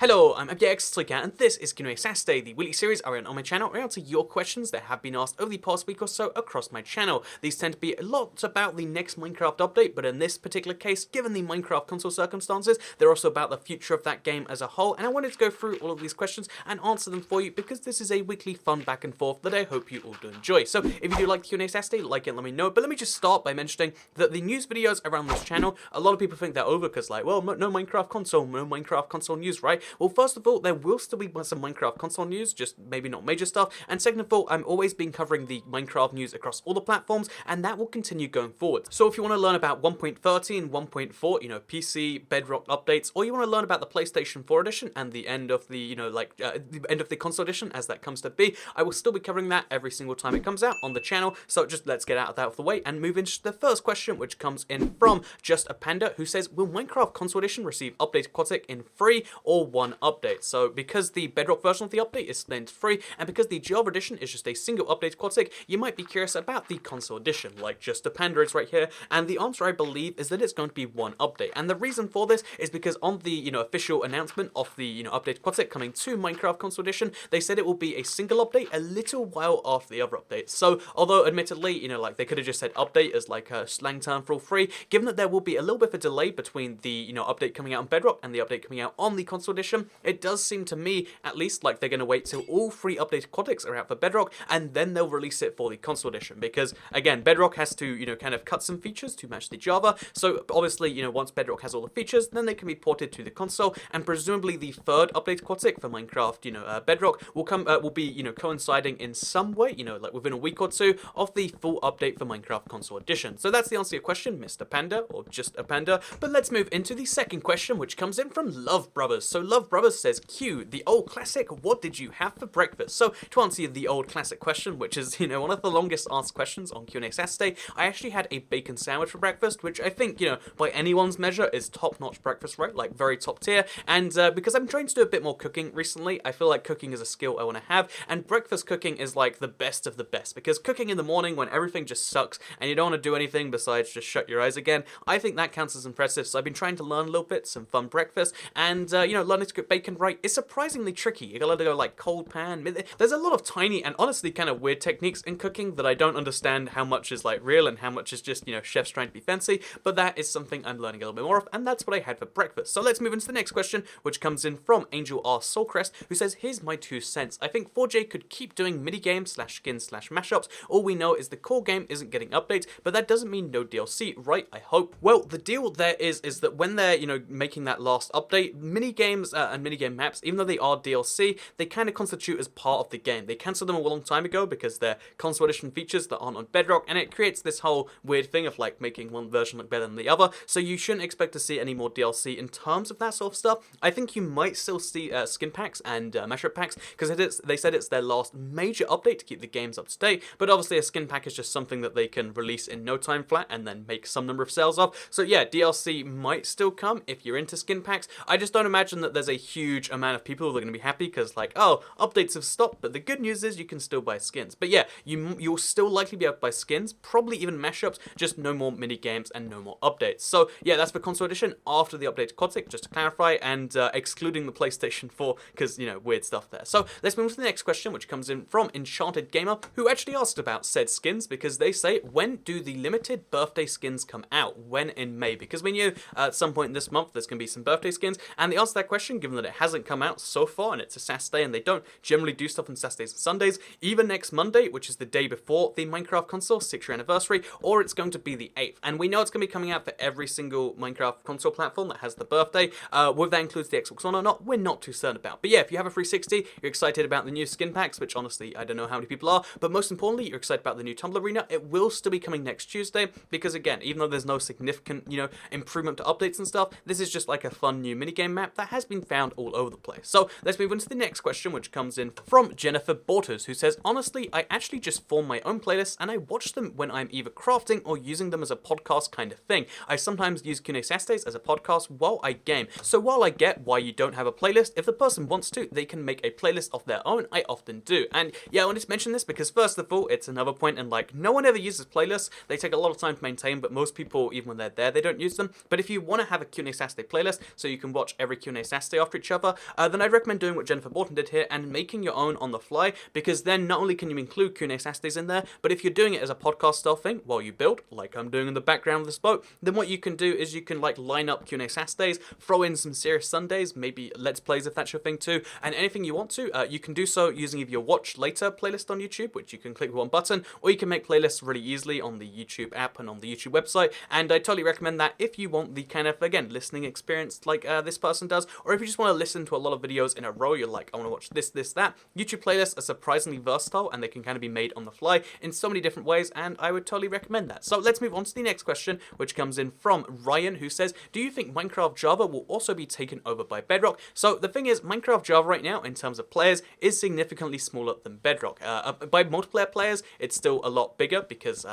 Hello, I'm MDX and this is Q&A Saturday, the weekly series I run on my channel where I answer your questions that have been asked over the past week or so across my channel. These tend to be a lot about the next Minecraft update, but in this particular case, given the Minecraft console circumstances, they're also about the future of that game as a whole, and I wanted to go through all of these questions and answer them for you because this is a weekly fun back and forth that I hope you all do enjoy. So if you do like the Q&A Saturday, like it, let me know, but let me just start by mentioning that the news videos around this channel, a lot of people think they're over because like, well, no Minecraft console news, right? Well, first of all, there will still be some Minecraft console news, just maybe not major stuff. And second of all, I'm always been covering the Minecraft news across all the platforms, and that will continue going forward. So if you want to learn about 1.13 and 1.4, PC, Bedrock updates, or you want to learn about the PlayStation 4 edition and the end of the, the end of the console edition as that comes to be, I will still be covering that every single time it comes out on the channel. So just let's get out of that of the way and move into the first question, which comes in from Just a Panda, who says, will Minecraft console edition receive update aquatic in free or one update? So because the Bedrock version of the update is split into free, and because the Java edition is just a single update aquatic, you might be curious about the console edition, like Just a Panda is right here, and the answer I believe is that it's going to be one update. And the reason for this is because on the official announcement of the update aquatic coming to Minecraft console edition, they said it will be a single update a little while after the other updates. So although admittedly, they could have just said update as like a slang term for all free, given that there will be a little bit of a delay between the update coming out on Bedrock and the update coming out on the console edition, it does seem to me, at least, like they're going to wait till all three update aquatics are out for Bedrock, and then they'll release it for the console edition. Because, again, Bedrock has to, kind of cut some features to match the Java. So, obviously, once Bedrock has all the features, then they can be ported to the console, and presumably the third update aquatic for Minecraft, Bedrock will be, coinciding in some way, like within a week or two of the full update for Minecraft console edition. So that's the answer to your question, Mr. Panda, or Just a Panda. But let's move into the second question, which comes in from Love Brothers. So Love Brothers says, Q, the old classic, what did you have for breakfast? So to answer the old classic question, which is, one of the longest asked questions on Q&A Saturday, I actually had a bacon sandwich for breakfast, which I think, by anyone's measure is top-notch breakfast, right? Like very top tier. And because I'm trying to do a bit more cooking recently, I feel like cooking is a skill I want to have, and breakfast cooking is like the best of the best, because cooking in the morning when everything just sucks and you don't want to do anything besides just shut your eyes again, I think that counts as impressive. So I've been trying to learn a little bit, some fun breakfast, and learning to cook bacon right is surprisingly tricky. You gotta go like cold pan. There's a lot of tiny and honestly kind of weird techniques in cooking that I don't understand how much is like real and how much is just, chefs trying to be fancy, but that is something I'm learning a little bit more of, and that's what I had for breakfast. So let's move into the next question, which comes in from Angel R. Soulcrest, who says, here's my 2 cents. I think 4J could keep doing mini-games / skins / mashups. All we know is the core game isn't getting updates, but that doesn't mean no DLC, right? I hope. Well, the deal there is that when they're, making that last update, mini-games and mini-game maps, even though they are DLC, they kind of constitute as part of the game. They cancelled them a long time ago because they're console edition features that aren't on Bedrock, and it creates this whole weird thing of like making one version look better than the other, so you shouldn't expect to see any more DLC in terms of that sort of stuff. I think you might still see skin packs and mashup packs, because they said it's their last major update to keep the games up to date, but obviously a skin pack is just something that they can release in no time flat and then make some number of sales of. So yeah, DLC might still come if you're into skin packs. I just don't imagine that there's a huge amount of people that are going to be happy because like, oh, updates have stopped, but the good news is you can still buy skins. But yeah, you'll still likely be able to buy skins, probably even mashups, just no more mini games and no more updates. So yeah, that's for console edition after the update aquatic, just to clarify, and excluding the PlayStation 4 because, weird stuff there. So let's move on to the next question, which comes in from Enchanted Gamer, who actually asked about said skins because they say, when do the limited birthday skins come out? When in May? Because we knew at some point this month there's going to be some birthday skins, and the answer to that question, given that it hasn't come out so far and it's a Saturday and they don't generally do stuff on Saturdays and Sundays, either next Monday, which is the day before the Minecraft console 6-year anniversary, or it's going to be the 8th. And we know it's going to be coming out for every single Minecraft console platform that has the birthday. Whether that includes the Xbox One or not, we're not too certain about. But yeah, if you have a 360, you're excited about the new skin packs, which honestly, I don't know how many people are, but most importantly, you're excited about the new Tumblr Arena. It will still be coming next Tuesday, because again, even though there's no significant, improvement to updates and stuff, this is just like a fun new minigame map that has been found all over the place. So let's move on to the next question, which comes in from Jennifer Borters, who says, honestly, I actually just form my own playlists and I watch them when I'm either crafting or using them as a podcast kind of thing. I sometimes use Q&A Saturdays as a podcast while I game. So while I get why you don't have a playlist, if the person wants to, they can make a playlist of their own. I often do. And yeah, I wanted to mention this because first of all, it's another point, and like, no one ever uses playlists. They take a lot of time to maintain, but most people, even when they're there, they don't use them. But if you want to have a Q&A Saturday playlist, so you can watch every Q&A Saturday stay after each other, then I'd recommend doing what Jennifer Borton did here and making your own on the fly, because then not only can you include Q&A Saturdays in there, but if you're doing it as a podcast style thing while you build, like I'm doing in the background of this boat, then what you can do is you can like line up Q&A Saturdays, throw in some serious Sundays, maybe Let's Plays if that's your thing too, and anything you want to, you can do so using either your Watch Later playlist on YouTube, which you can click with one button, or you can make playlists really easily on the YouTube app and on the YouTube website, and I totally recommend that if you want the kind of, again, listening experience like this person does, or if you just want to listen to a lot of videos in a row, you're like, I want to watch this, that. YouTube playlists are surprisingly versatile, and they can kind of be made on the fly in so many different ways, and I would totally recommend that. So let's move on to the next question, which comes in from Ryan, who says, do you think Minecraft Java will also be taken over by Bedrock? So the thing is, Minecraft Java right now, in terms of players, is significantly smaller than Bedrock. By multiplayer players, it's still a lot bigger because,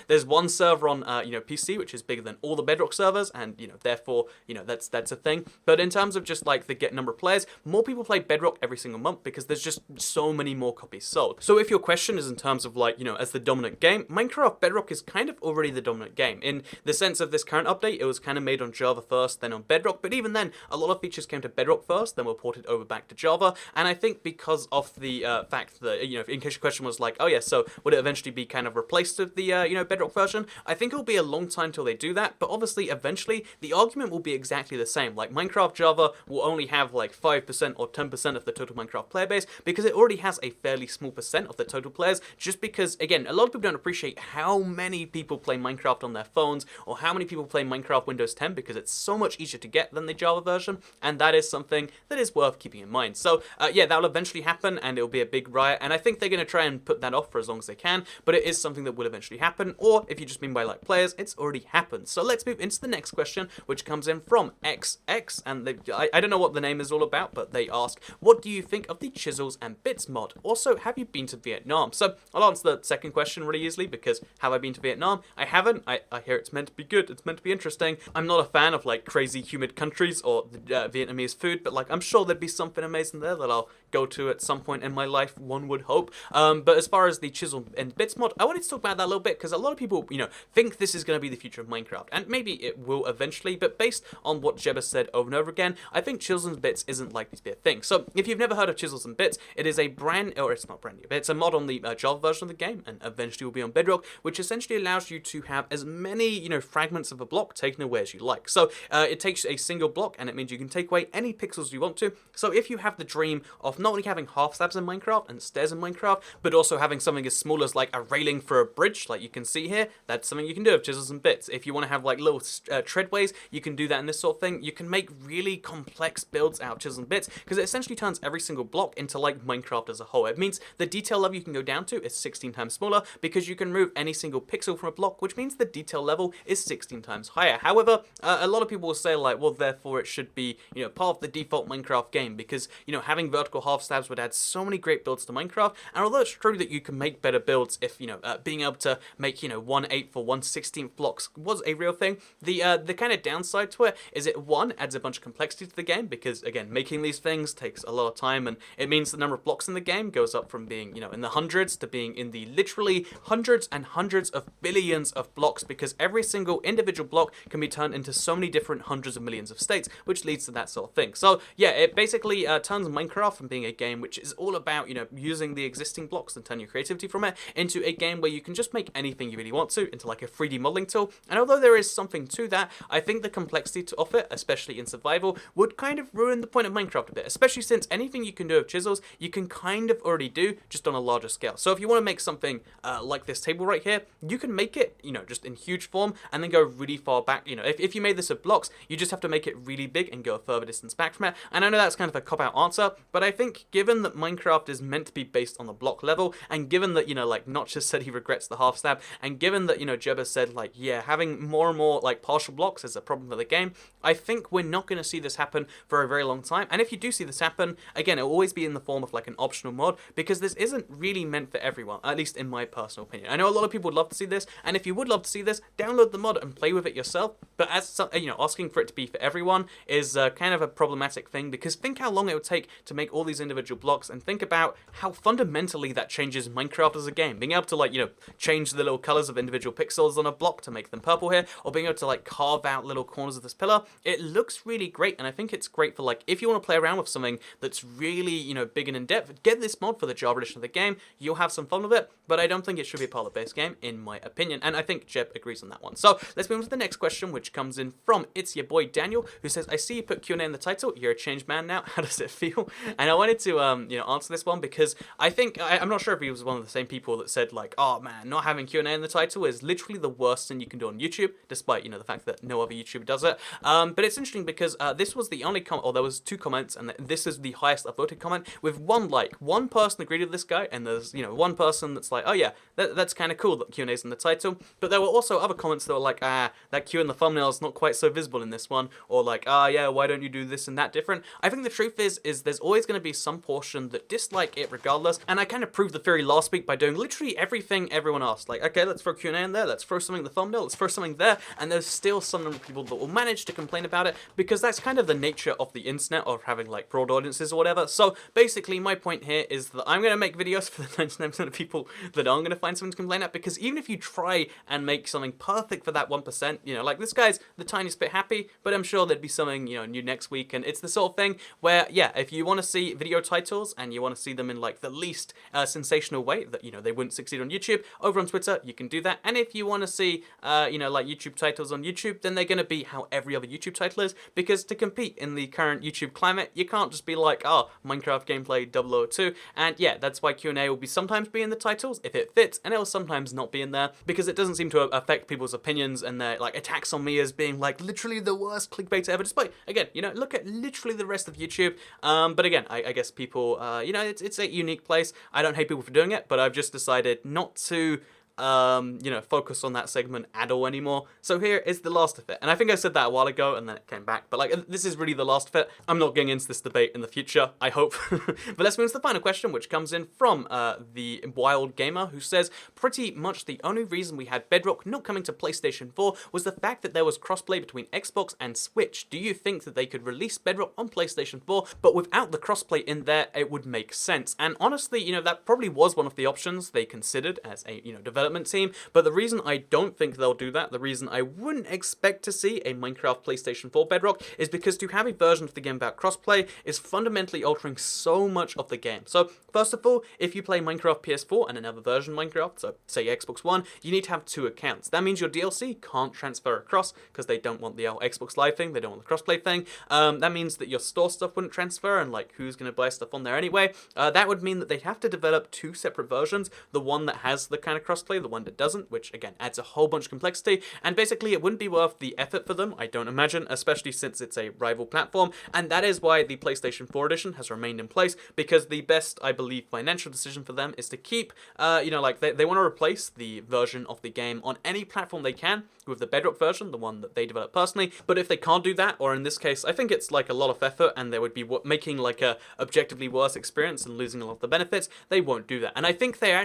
there's one server on, PC, which is bigger than all the Bedrock servers, and, therefore, that's a thing. But in terms of just, like, the number of players, more people play Bedrock every single month because there's just so many more copies sold. So if your question is in terms of, like, as the dominant game, Minecraft Bedrock is kind of already the dominant game. In the sense of this current update, it was kind of made on Java first, then on Bedrock, but even then, a lot of features came to Bedrock first, then were ported over back to Java, and I think because of the fact that, in case your question was like, oh yeah, so would it eventually be kind of replaced with the, Bedrock version? I think it'll be a long time till they do that, but obviously, eventually, the argument will be exactly the same. Like, Minecraft Java will only have like 5% or 10% of the total Minecraft player base, because it already has a fairly small percent of the total players, just because, again, a lot of people don't appreciate how many people play Minecraft on their phones, or how many people play Minecraft Windows 10, because it's so much easier to get than the Java version, and that is something that is worth keeping in mind. So, yeah, that'll eventually happen, and it'll be a big riot, and I think they're going to try and put that off for as long as they can, but it is something that will eventually happen, or if you just mean by, like, players, it's already happened. So let's move into the next question, which comes in from XX, and I don't know what the name is all about, but they ask, what do you think of the Chisels and Bits mod? Also, have you been to Vietnam? So, I'll answer the second question really easily, because have I been to Vietnam? I haven't. I hear it's meant to be good, it's meant to be interesting. I'm not a fan of, like, crazy humid countries or the Vietnamese food, but, like, I'm sure there'd be something amazing there that I'll go to at some point in my life, one would hope. But as far as the Chisel and Bits mod, I wanted to talk about that a little bit, because a lot of people, think this is going to be the future of Minecraft, and maybe it will eventually, but based on what Jeb has said over and over again, I think Chisels and Bits isn't likely to be a thing. So, if you've never heard of Chisels and Bits, it is a it's not brand new, but it's a mod on the Java version of the game, and eventually will be on Bedrock, which essentially allows you to have as many, fragments of a block taken away as you like. So, it takes a single block, and it means you can take away any pixels you want to. So, if you have the dream of not only having half slabs in Minecraft and stairs in Minecraft, but also having something as small as, like, a railing for a bridge, like you can see here, that's something you can do with Chisels and Bits. If you want to have, like, little treadways, you can do that in this sort of thing. You can make really complex builds out of Chisels and Bits, because it essentially turns every single block into, like, Minecraft as a whole. It means the detail level you can go down to is 16 times smaller, because you can remove any single pixel from a block, which means the detail level is 16 times higher. However, a lot of people will say, like, well, therefore it should be, part of the default Minecraft game, because, having vertical half slabs would add so many great builds to Minecraft, and although it's true that you can make better builds if, being able to make, 1/8 or 1/16 blocks was a real thing, the kind of downside to it is it, one, adds a bunch of complexity to the game, because, again, making these things takes a lot of time, and it means the number of blocks in the game goes up from being, in the hundreds to being in the literally hundreds and hundreds of billions of blocks, because every single individual block can be turned into so many different hundreds of millions of states, which leads to that sort of thing. So, yeah, it basically turns Minecraft from being a game which is all about, using the existing blocks and turn your creativity from it into a game where you can just make anything you really want to into, like, a 3D modeling tool. And although there is something to that, I think the complexity of it, especially in survival, would kind of ruin the point of Minecraft a bit, especially since anything you can do with Chisels, you can kind of already do, just on a larger scale. So if you want to make something like this table right here, you can make it, just in huge form, and then go really far back. If you made this with blocks, you just have to make it really big and go a further distance back from it. And I know that's kind of a cop-out answer, but I think given that Minecraft is meant to be based on the block level, and given that, like, Notch said he regrets the half slab, and given that, Jeb has said, like, yeah, having more and more, like, partial blocks is a problem for the game, I think we're not going to see this happen for a very long time. And if you do see this happen, again, it will always be in the form of, like, an optional mod, because this isn't really meant for everyone, at least in my personal opinion. I know a lot of people would love to see this, and if you would love to see this, download the mod and play with it yourself, but as asking for it to be for everyone is kind of a problematic thing, because think how long it would take to make all these individual blocks, and think about how fundamentally that changes Minecraft as a game. Being able to, like, change the little colors of individual pixels on a block to make them purple here, or being able to, like, carve out little corners of this pillar, it looks really great, and I think think it's great for, like, if you want to play around with something that's really, you know, big and in-depth, get this mod for the Java edition of the game. You'll have some fun with it, but I don't think it should be a part of the base game, in my opinion, and I think Jeb agrees on that one. So let's move on to the next question, which comes in from It's Your Boy Daniel, who says, I see you put Q&A in the title. You're a changed man now. How does it feel? And I wanted to, you know, answer this one because I think, I'm not sure if he was one of the same people that said, like, oh man, not having Q&A in the title is literally the worst thing you can do on YouTube, despite, you know, the fact that no other YouTuber does it. But it's interesting because this was the only comment, or there was 2 comments, and this is the highest upvoted comment with 1 like. One person agreed with this guy, and there's, you know, 1 person that's like, oh yeah, that's kind of cool that Q&A's in the title. But there were also other comments that were like, that Q in the thumbnail is not quite so visible in this one, or like, yeah, why don't you do this and that different? I think the truth is there's always going to be some portion that dislike it regardless, and I kind of proved the theory last week by doing literally everything everyone asked. Like, okay, let's throw Q&A in there, let's throw something in the thumbnail, let's throw something there, and there's still some number of people that will manage to complain about it, because that's kind of the nature of the internet, of having like broad audiences or whatever. So basically my point here is that I'm going to make videos for the 99% of people that aren't going to find something to complain at, because even if you try and make something perfect for that 1%, you know, like this guy's the tiniest bit happy, but I'm sure there'd be something, you know, new next week. And it's the sort of thing where, yeah, if you want to see video titles and you want to see them in like the least sensational way that, you know, they wouldn't succeed on YouTube, over on Twitter you can do that. And if you want to see you know, like YouTube titles on YouTube, then they're going to be how every other YouTube title is, because to compete in the current YouTube climate, you can't just be like, oh, Minecraft gameplay 002. And yeah, that's why Q&A will sometimes be in the titles if it fits, and it will sometimes not be in there, because it doesn't seem to affect people's opinions and their like attacks on me as being like literally the worst clickbait ever, despite, again, you know, look at literally the rest of YouTube. But again, I guess people, you know, it's a unique place. I don't hate people for doing it, but I've just decided not to you know, focus on that segment at all anymore. So here is the last of it. And I think I said that a while ago and then it came back, but like, this is really the last of it. I'm not getting into this debate in the future, I hope. But let's move to the final question, which comes in from the Wild Gamer, who says, pretty much the only reason we had Bedrock not coming to PlayStation 4 was the fact that there was crossplay between Xbox and Switch. Do you think that they could release Bedrock on PlayStation 4, but without the crossplay in there, it would make sense? And honestly, you know, that probably was one of the options they considered as a, you know, development team, but the reason I don't think they'll do that, the reason I wouldn't expect to see a Minecraft PlayStation 4 Bedrock, is because to have a version of the game without crossplay is fundamentally altering so much of the game. So first of all, if you play Minecraft PS4 and another version of Minecraft, so say Xbox One, you need to have 2 accounts. That means your DLC can't transfer across because they don't want the Xbox Live thing, they don't want the crossplay thing. That means that your store stuff wouldn't transfer, and like, who's going to buy stuff on there anyway? That would mean that they'd have to develop 2 separate versions, the one that has the kind of crossplay, the one that doesn't, which again adds a whole bunch of complexity, and basically it wouldn't be worth the effort for them, I don't imagine, especially since it's a rival platform. And that is why the PlayStation 4 edition has remained in place, because the best, I believe, financial decision for them is to keep, you know, like they want to replace the version of the game on any platform they can with the Bedrock version, the one that they develop personally. But if they can't do that, or in this case, I think it's like a lot of effort and they would be making like a objectively worse experience and losing a lot of the benefits, they won't do that. And I think they're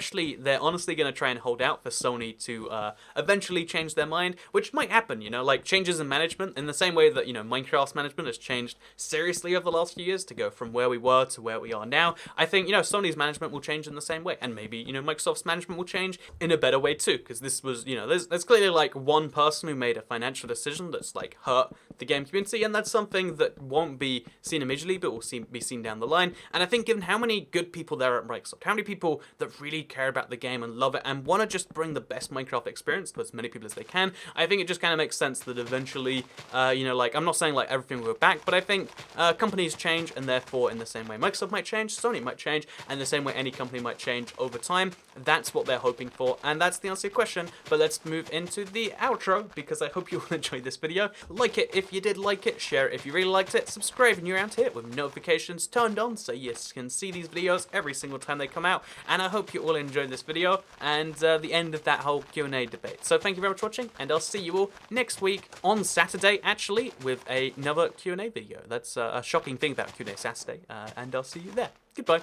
honestly going to try and hold out for Sony to eventually change their mind, which might happen, you know, like changes in management, in the same way that, you know, Minecraft's management has changed seriously over the last few years to go from where we were to where we are now. I think, you know, Sony's management will change in the same way, and maybe, you know, Microsoft's management will change in a better way too, because this was, you know, there's clearly like one person who made a financial decision that's like hurt the game community, and that's something that won't be seen immediately, but will be seen down the line. And I think given how many good people there are at Microsoft, how many people that really care about the game and love it and want to just bring the best Minecraft experience to as many people as they can, I think it just kind of makes sense that eventually, you know, like, I'm not saying like everything will go back, but I think companies change, and therefore in the same way Microsoft might change, Sony might change, and the same way any company might change over time. That's what they're hoping for, and that's the answer to your question. But let's move into the outro, because I hope you all enjoyed this video. Like it if you did like it, share it if you really liked it, subscribe if you're around here with notifications turned on so you can see these videos every single time they come out. And I hope you all enjoyed this video and the end of that whole Q&A debate. So thank you very much for watching, and I'll see you all next week on Saturday, actually, with another Q&A video. That's a shocking thing about Q&A Saturday, and I'll see you there. Goodbye.